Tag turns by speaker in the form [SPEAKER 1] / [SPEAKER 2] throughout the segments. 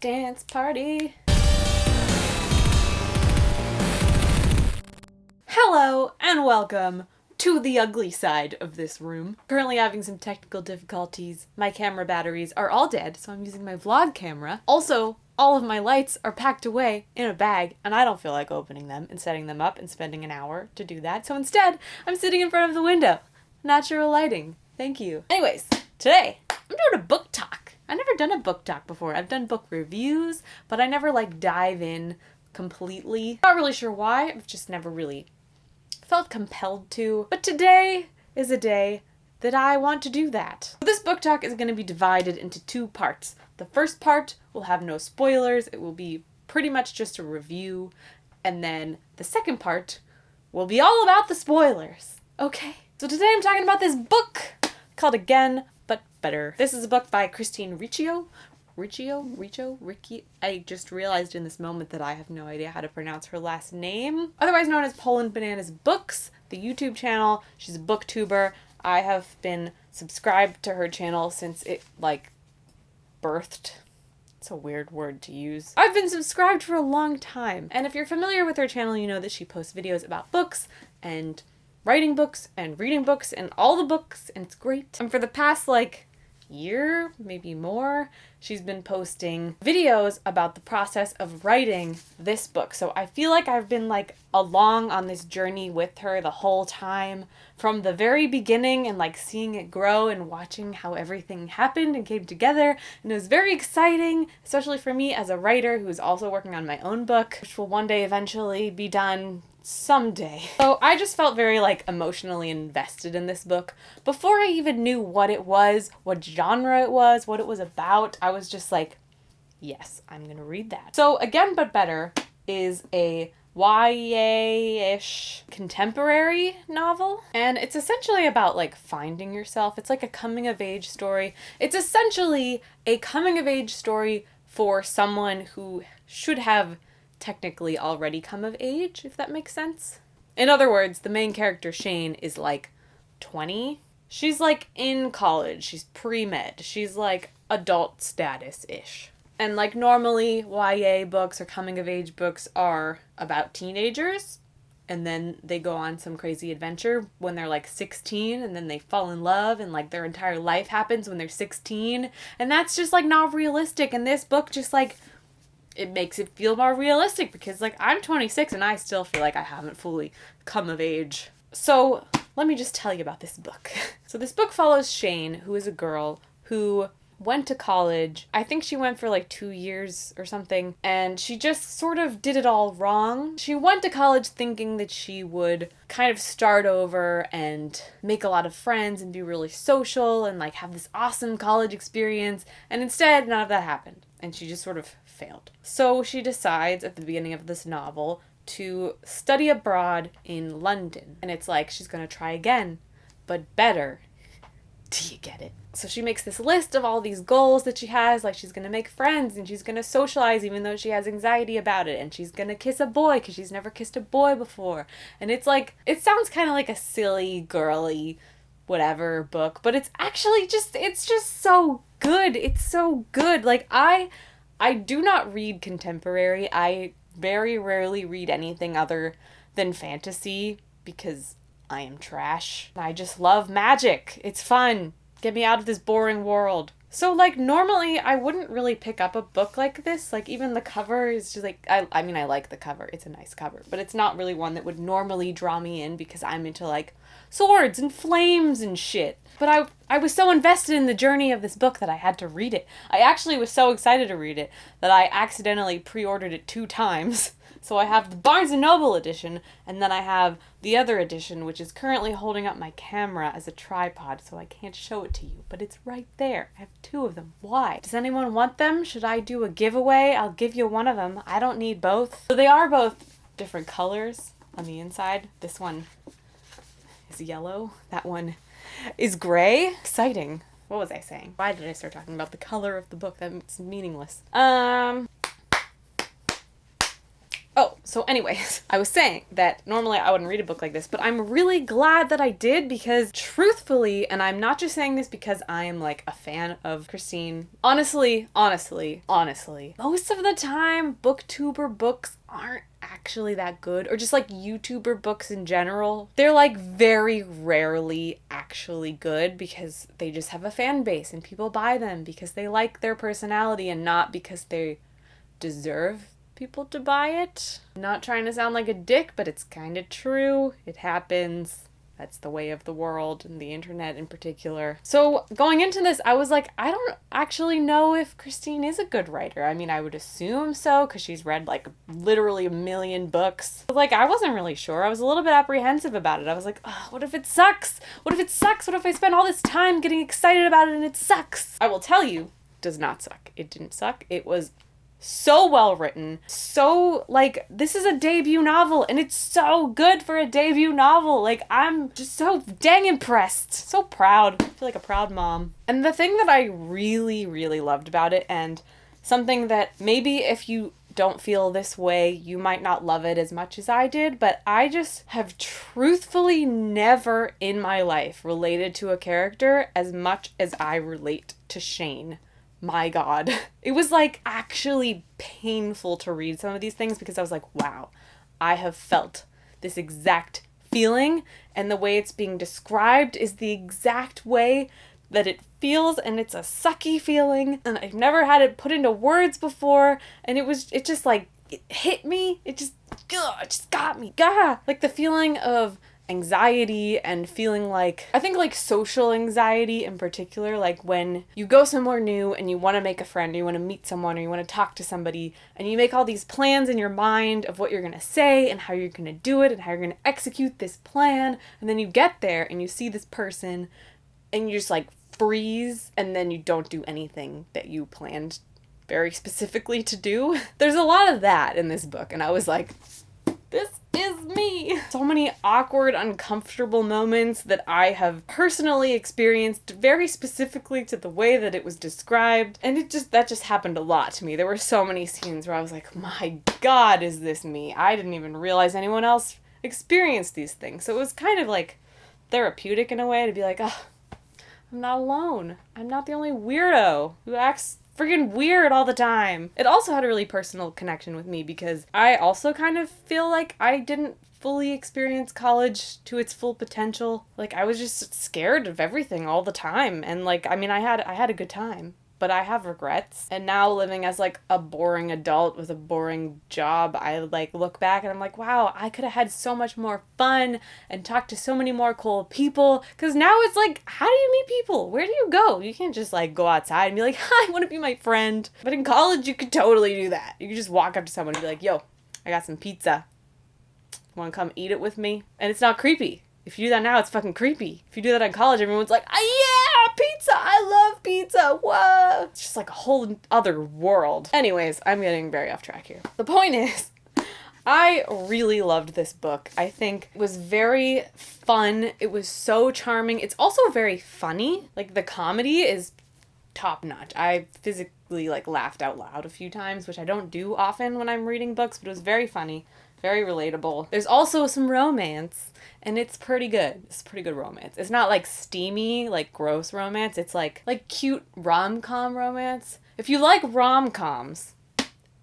[SPEAKER 1] dance party. Hello and welcome to the ugly side of this room. Currently having some technical difficulties. My camera batteries are all dead, so I'm using my vlog camera. Also, all of my lights are packed away in a bag, and I don't feel like opening them and setting them up and spending an hour to do that. So instead, I'm sitting in front of the window. Natural lighting. Thank you. Anyways, today, I'm doing a book talk. I've never done a book talk before. I've done book reviews, but I never dive in completely. Not really sure why. I've just never really felt compelled to. But today is a day that I want to do that. This book talk is going to be divided into two parts. The first part will have no spoilers. It will be pretty much just a review. And then the second part will be all about the spoilers. Okay. So today I'm talking about this book called Again But Better. This is a book by Christine Riccio. Riccio? I just realized in this moment that I have no idea how to pronounce her last name. Otherwise known as PolandBanansBooks, the YouTube channel. She's a booktuber. I have been subscribed to her channel since it, birthed. It's a weird word to use. I've been subscribed for a long time. And if you're familiar with her channel, you know that she posts videos about books and writing books and reading books and all the books, and it's great. And for the past, year, maybe more, she's been posting videos about the process of writing this book. So I feel like I've been along on this journey with her the whole time from the very beginning and seeing it grow and watching how everything happened and came together. And it was very exciting, especially for me as a writer who's also working on my own book, which will one day eventually be done someday. So I just felt very emotionally invested in this book. Before I even knew what it was, what genre it was, what it was about, I was just yes, I'm gonna read that. So Again But Better is a YA-ish contemporary novel, and it's essentially about finding yourself. It's a coming of age story. It's essentially a coming of age story for someone who should have technically already come of age, if that makes sense. In other words, the main character, Shane, is 20. She's in college. She's pre-med. She's adult status-ish. And normally YA books or coming of age books are about teenagers, and then they go on some crazy adventure when they're 16, and then they fall in love, and their entire life happens when they're 16, and that's just not realistic. And this book just it makes it feel more realistic because I'm 26 and I still feel like I haven't fully come of age. So let me just tell you about this book. So this book follows Shane, who is a girl who went to college. I think she went for 2 years or something, and she just sort of did it all wrong. She went to college thinking that she would kind of start over and make a lot of friends and be really social and have this awesome college experience, and instead none of that happened, and she just sort of failed. So she decides at the beginning of this novel to study abroad in London, and it's she's gonna try again, but better. Do you get it? So she makes this list of all these goals that she has, she's gonna make friends, and she's gonna socialize even though she has anxiety about it, and she's gonna kiss a boy because she's never kissed a boy before. And it's it sounds kind of like a silly, girly, whatever book, but it's actually it's just so good. It's so good. I do not read contemporary. I very rarely read anything other than fantasy because I am trash. I just love magic. It's fun. Get me out of this boring world. So normally I wouldn't really pick up a book like this. Even the cover is just I mean, I like the cover. It's a nice cover, but it's not really one that would normally draw me in because I'm into swords and flames and shit. But I was so invested in the journey of this book that I had to read it. I actually was so excited to read it that I accidentally pre-ordered it 2 times. So I have the Barnes & Noble edition, and then I have the other edition, which is currently holding up my camera as a tripod, so I can't show it to you, but it's right there. I have 2 of them. Why? Does anyone want them? Should I do a giveaway? I'll give you one of them. I don't need both. So they are both different colors on the inside. This one is yellow. That one is gray. Exciting. What was I saying? Why did I start talking about the color of the book? That's meaningless. Oh, so anyways, I was saying that normally I wouldn't read a book like this, but I'm really glad that I did because truthfully, and I'm not just saying this because I am like a fan of Christine, honestly, most of the time, booktuber books aren't actually that good, or just like YouTuber books in general. They're like very rarely actually good because they just have a fan base and people buy them because they like their personality and not because they deserve people to buy it. I'm not trying to sound like a dick, but it's kind of true. It happens. That's the way of the world and the internet in particular. So going into this, I was like, I don't actually know if Christine is a good writer. I mean, I would assume so because she's read like literally a million books. But like, I wasn't really sure. I was a little bit apprehensive about it. I was like, oh, what if it sucks? What if it sucks? What if I spend all this time getting excited about it and it sucks? I will tell you, it does not suck. It didn't suck. It was so well written, so like, this is a debut novel and it's so good for a debut novel. Like, I'm just so dang impressed, so proud. I feel like a proud mom. And the thing that I really, really loved about it, and something that maybe if you don't feel this way, you might not love it as much as I did, but I just have truthfully never in my life related to a character as much as I relate to Shane. My God. It was like actually painful to read some of these things because I was like, wow, I have felt this exact feeling, and the way it's being described is the exact way that it feels, and it's a sucky feeling, and I've never had it put into words before, and it just like, it hit me. It just got me. Like the feeling of anxiety and feeling like, I think like social anxiety in particular, like when you go somewhere new and you want to make a friend, or you want to meet someone, or you want to talk to somebody, and you make all these plans in your mind of what you're going to say and how you're going to do it and how you're going to execute this plan, and then you get there and you see this person and you just like freeze, and then you don't do anything that you planned very specifically to do. There's a lot of that in this book, and I was like, this is me. So many awkward, uncomfortable moments that I have personally experienced very specifically to the way that it was described. And that just happened a lot to me. There were so many scenes where I was like, my God, is this me? I didn't even realize anyone else experienced these things. So it was kind of like therapeutic in a way to be like, oh, I'm not alone. I'm not the only weirdo who acts freaking weird all the time. It also had a really personal connection with me because I also kind of feel like I didn't fully experience college to its full potential. Like, I was just scared of everything all the time. And like, I mean, I had a good time, but I have regrets. And now living as like a boring adult with a boring job, I like look back and I'm like, wow, I could have had so much more fun and talked to so many more cool people. Cause now it's like, how do you meet people? Where do you go? You can't just like go outside and be like, hi, I want to be my friend. But in college, you could totally do that. You could just walk up to someone and be like, yo, I got some pizza. Want to come eat it with me? And it's not creepy. If you do that now, it's fucking creepy. If you do that in college, everyone's like, oh, yeah, pizza, I love pizza, whoa. It's just like a whole other world. Anyways, I'm getting very off track here. The point is, I really loved this book. I think it was very fun. It was so charming. It's also very funny. Like, the comedy is top notch. I physically like laughed out loud a few times, which I don't do often when I'm reading books, but it was very funny, very relatable. There's also some romance. And it's pretty good. It's pretty good romance. It's not like steamy, like gross romance. It's like cute rom-com romance. If you like rom-coms,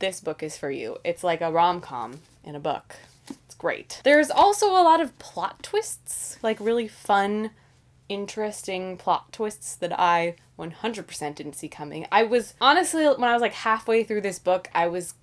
[SPEAKER 1] this book is for you. It's like a rom-com in a book. It's great. There's also a lot of plot twists, like really fun, interesting plot twists that I 100% didn't see coming. I was, honestly, when I was like halfway through this book, I was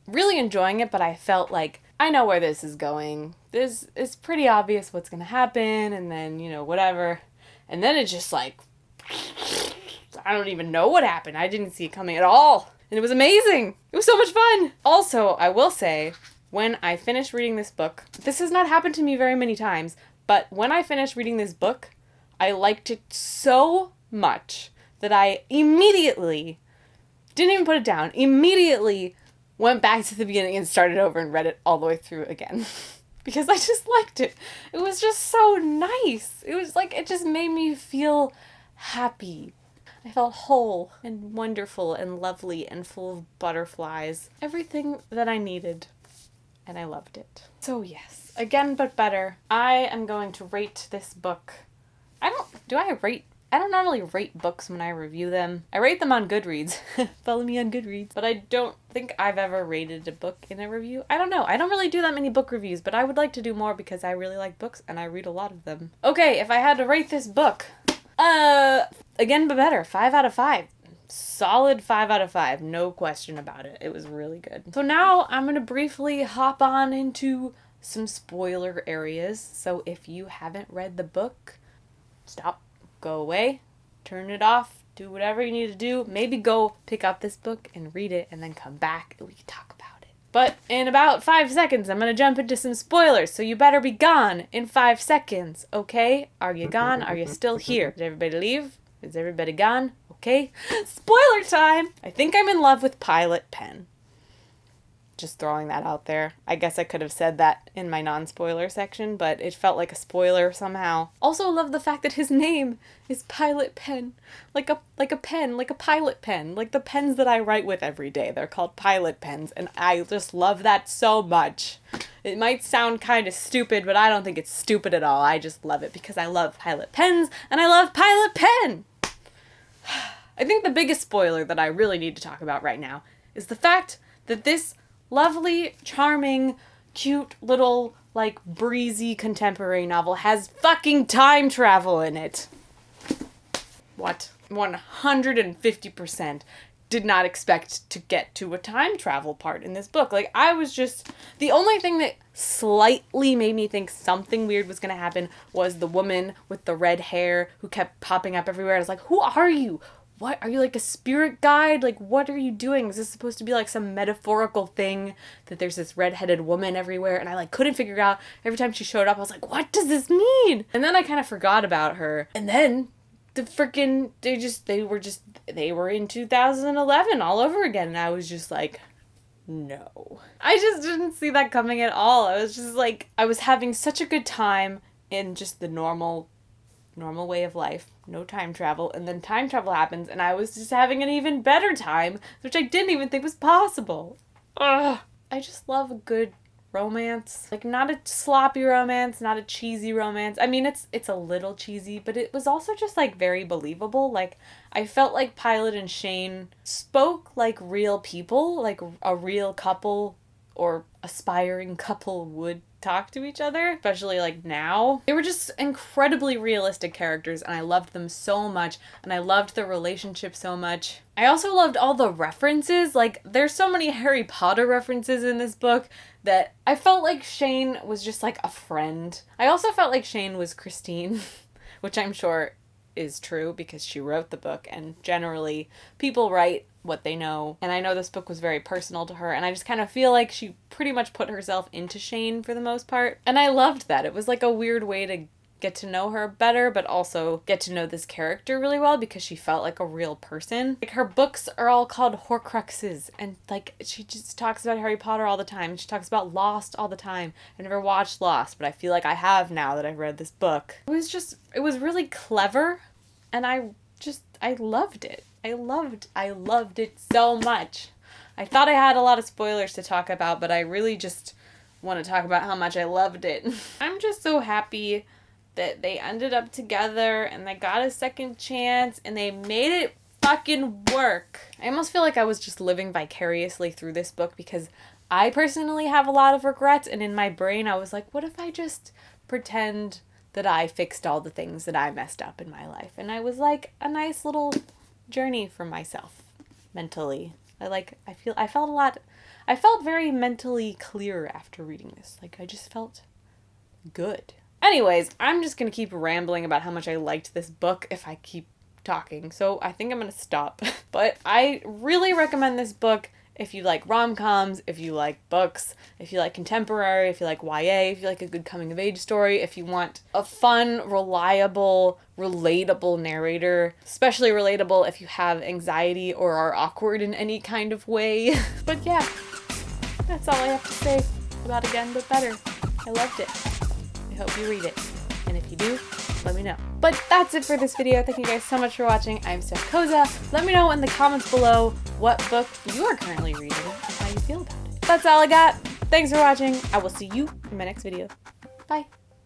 [SPEAKER 1] really enjoying it, but I felt like, I know where this is going. It's pretty obvious what's going to happen, and then, you know, whatever. And then it just like, I don't even know what happened. I didn't see it coming at all. And it was amazing. It was so much fun. Also, I will say, when I finished reading this book, this has not happened to me very many times, but when I finished reading this book, I liked it so much that I immediately, didn't even put it down, immediately went back to the beginning and started over and read it all the way through again. Because I just liked it. It was just so nice. It was like, it just made me feel happy. I felt whole and wonderful and lovely and full of butterflies. Everything that I needed and I loved it. So yes, Again But Better. I am going to rate this book. I don't normally rate books when I review them. I rate them on Goodreads. Follow me on Goodreads. But I don't think I've ever rated a book in a review. I don't know. I don't really do that many book reviews, but I would like to do more because I really like books and I read a lot of them. Okay, if I had to rate this book, Again But Better, 5 out of 5. Solid 5 out of 5. No question about it. It was really good. So now I'm going to briefly hop on into some spoiler areas. So if you haven't read the book, stop. Go away, turn it off, do whatever you need to do. Maybe go pick up this book and read it and then come back and we can talk about it. But in about 5 seconds, I'm going to jump into some spoilers, so you better be gone in 5 seconds, okay? Are you gone? Are you still here? Did everybody leave? Is everybody gone? Okay. Spoiler time! I think I'm in love with Pilot Pen. Just throwing that out there. I guess I could have said that in my non-spoiler section, but it felt like a spoiler somehow. Also love the fact that his name is Pilot Pen. Like a pen, like a pilot pen. Like the pens that I write with every day. They're called pilot pens, and I just love that so much. It might sound kind of stupid, but I don't think it's stupid at all. I just love it because I love Pilot Pens, and I love Pilot Pen! I think the biggest spoiler that I really need to talk about right now is the fact that this lovely, charming, cute little, like, breezy contemporary novel has fucking time travel in it. What? 150% did not expect to get to a time travel part in this book. Like, I was just... The only thing that slightly made me think something weird was gonna happen was the woman with the red hair who kept popping up everywhere. I was like, who are you? What? Are you like a spirit guide? Like, what are you doing? Is this supposed to be like some metaphorical thing that there's this redheaded woman everywhere? And I like couldn't figure it out. Every time she showed up, I was like, what does this mean? And then I kind of forgot about her. And then the freaking, they were in 2011 all over again. And I was just like, no. I just didn't see that coming at all. I was just like, I was having such a good time in just the normal way of life, no time travel, and then time travel happens, and I was just having an even better time, which I didn't even think was possible. Ugh. I just love a good romance. Like, not a sloppy romance, not a cheesy romance. I mean, it's a little cheesy, but it was also just, like, very believable. Like, I felt like Pilot and Shane spoke like real people, like a real couple or aspiring couple would talk to each other, especially like now. They were just incredibly realistic characters, and I loved them so much, and I loved the relationship so much. I also loved all the references. Like, there's so many Harry Potter references in this book that I felt like Shane was just like a friend. I also felt like Shane was Christine, which I'm sure is true because she wrote the book, and generally people write what they know, and I know this book was very personal to her, and I just kind of feel like she pretty much put herself into Shane for the most part, and I loved that. It was like a weird way to get to know her better, but also get to know this character really well because she felt like a real person. Like, her books are all called Horcruxes, and like, she just talks about Harry Potter all the time. She talks about Lost all the time. I never watched Lost, but I feel like I have now that I've read this book. It was really clever, and I loved it. I loved it so much. I thought I had a lot of spoilers to talk about, but I really just want to talk about how much I loved it. I'm just so happy that they ended up together and they got a second chance and they made it fucking work. I almost feel like I was just living vicariously through this book because I personally have a lot of regrets, and in my brain I was like, what if I just pretend that I fixed all the things that I messed up in my life? And I was like a nice little journey for myself mentally. I felt very mentally clear after reading this. Like, I just felt good. Anyways, I'm just gonna keep rambling about how much I liked this book if I keep talking, so I think I'm gonna stop. But I really recommend this book if you like rom-coms, if you like books, if you like contemporary, if you like YA, if you like a good coming-of-age story, if you want a fun, reliable, relatable narrator, especially relatable if you have anxiety or are awkward in any kind of way. But yeah, that's all I have to say about Again But Better. I loved it. I hope you read it. And if you do, let me know. But that's it for this video. Thank you guys so much for watching. I'm Steph Koza. Let me know in the comments below what book you are currently reading and how you feel about it. That's all I got. Thanks for watching. I will see you in my next video. Bye.